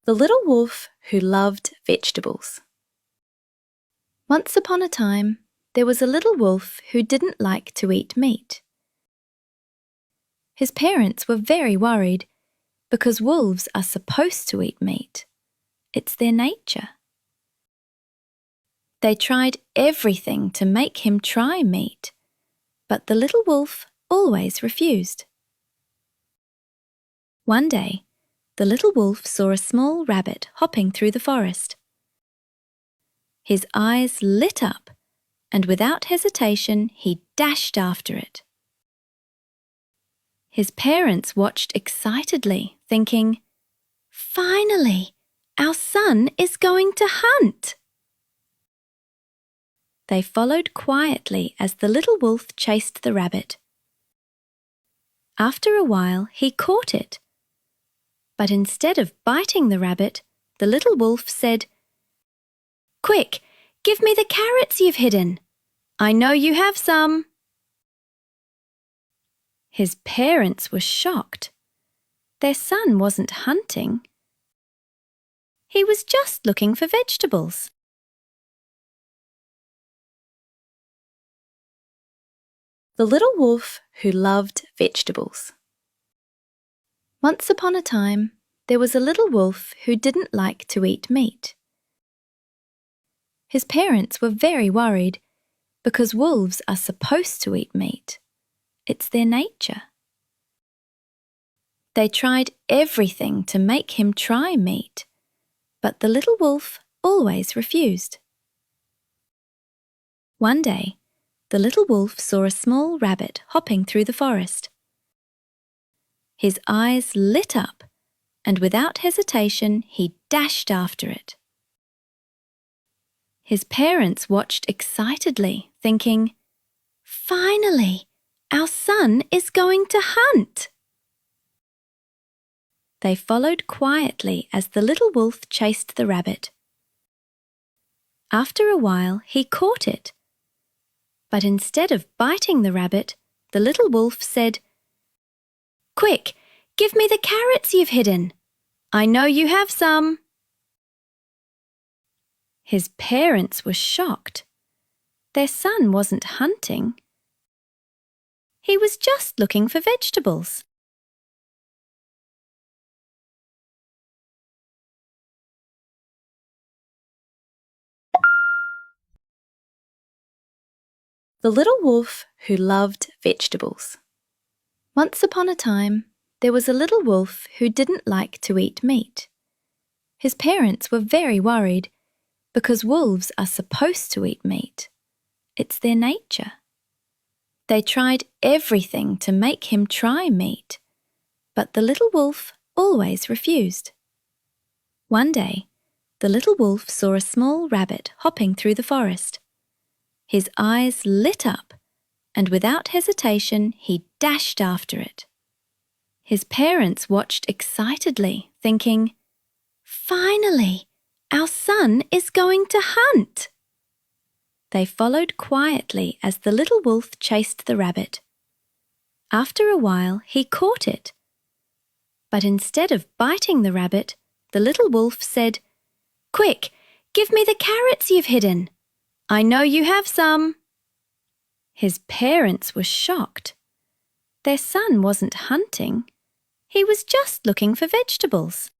The Little Wolf Who Loved Vegetables. Once upon a time, there was a little wolf who didn't like to eat meat. His parents were very worried because wolves are supposed to eat meat. It's their nature. They tried everything to make him try meat, but the little wolf always refused. One day, the little wolf saw a small rabbit hopping through the forest. His eyes lit up, and without hesitation, he dashed after it. His parents watched excitedly, thinking, "Finally, our son is going to hunt!" They followed quietly as the little wolf chased the rabbit. After a while, he caught it. But instead of biting the rabbit, the little wolf said, "Quick, give me the carrots you've hidden. I know you have some." His parents were shocked. Their son wasn't hunting. He was just looking for vegetables. The Little Wolf Who Loved Vegetables. Once upon a time, there was a little wolf who didn't like to eat meat. His parents were very worried because wolves are supposed to eat meat. It's their nature. They tried everything to make him try meat, but the little wolf always refused. One day, the little wolf saw a small rabbit hopping through the forest. His eyes lit up, and without hesitation, he dashed after it. His parents watched excitedly, thinking, "Finally, our son is going to hunt!" They followed quietly as the little wolf chased the rabbit. After a while, he caught it. But instead of biting the rabbit, the little wolf said, "Quick, give me the carrots you've hidden. I know you have some." His parents were shocked. Their son wasn't hunting. He was just looking for vegetables. The Little Wolf Who Loved Vegetables. Once upon a time, there was a little wolf who didn't like to eat meat. His parents were very worried because wolves are supposed to eat meat. It's their nature. They tried everything to make him try meat, but the little wolf always refused. One day, the little wolf saw a small rabbit hopping through the forest. His eyes lit up, and without hesitation, he dashed after it. His parents watched excitedly, thinking, "Finally, our son is going to hunt!" They followed quietly as the little wolf chased the rabbit. After a while, he caught it. But instead of biting the rabbit, the little wolf said, "Quick, give me the carrots you've hidden. I know you have some." His parents were shocked. Their son wasn't hunting. He was just looking for vegetables.